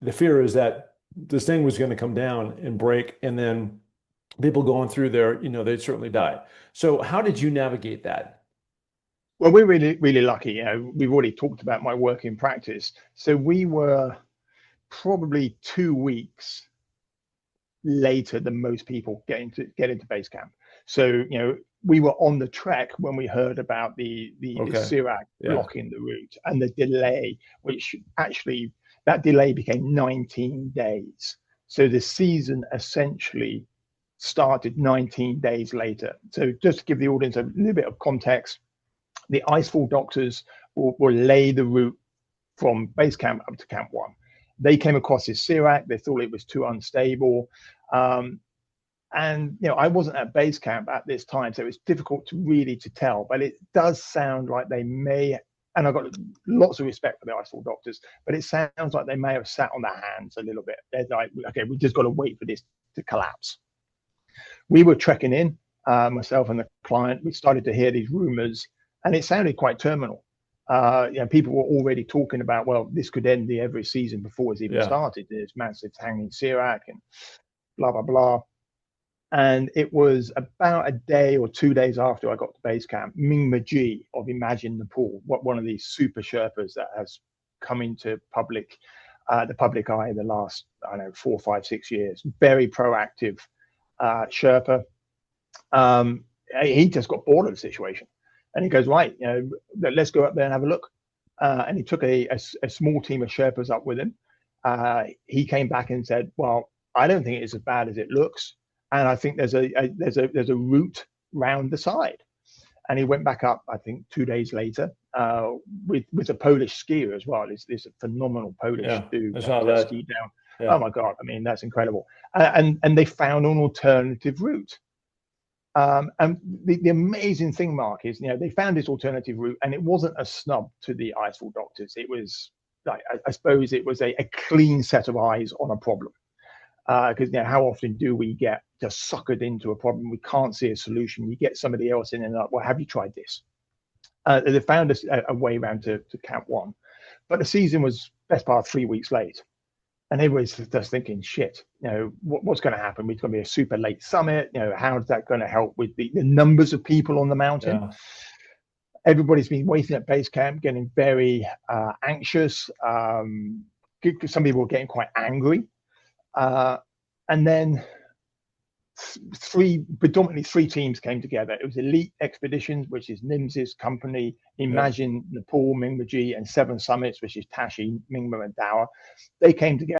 the fear is that this thing was going to come down and break, and then people going through there, they'd certainly die. So how did you navigate that? Well, we're really, really lucky. We've already talked about my work in practice. So we were probably 2 weeks later than most people get into base camp. So, we were on the trek when we heard about the Okay. Sirac Yeah. blocking the route and the delay, which actually that delay became 19 days. So the season essentially started 19 days later. So just to give the audience a little bit of context, the icefall doctors will lay the route from base camp up to camp one. They came across this Sirac. They thought it was too unstable. Um, and I wasn't at base camp at this time, so it's difficult to tell. But it does sound like they may, and I've got lots of respect for the icefall doctors, but it sounds like they may have sat on their hands a little bit. They're like, okay, we just got to wait for this to collapse. We were trekking in, myself and the client. We started to hear these rumors, and it sounded quite terminal. People were already talking about, well, this could end the Everest season before it's even Yeah. started. There's massive hanging Sirac and blah blah blah. And it was about a day or 2 days after I got to base camp, Ming of Imagine Nepal, one of these super Sherpas that has come into the public eye in the last, I don't know, 4, 5, 6 years. Very proactive Sherpa. He just got bored of the situation, and he goes, right, let's go up there and have a look. And he took a small team of Sherpas up with him. He came back and said, well, I don't think it's as bad as it looks, and I think there's a route round the side. And he went back up, I think, 2 days later, with a Polish skier as well. It's a phenomenal Polish Yeah. dude I saw that that. skied down. Yeah. Oh my God! I mean, that's incredible. And they found an alternative route. And the amazing thing, Mark, is they found this alternative route, and it wasn't a snub to the icefall doctors. It was, like, I suppose, it was a clean set of eyes on a problem. Because how often do we get just suckered into a problem? We can't see a solution. You get somebody else in and like, well, have you tried this? They found a way around to camp one, but the season was best part of 3 weeks late. And everybody's just thinking, shit, what's going to happen? It's going to be a super late summit. How is that going to help with the numbers of people on the mountain? Yeah. Everybody's been waiting at base camp, getting very anxious. Some people were getting quite angry. And then predominantly three teams came together. It was Elite Expeditions, which is Nims's company, Yeah. Imagine Nepal, Mingmaji, and Seven Summits, which is Tashi, Mingma, and Dower. They came together.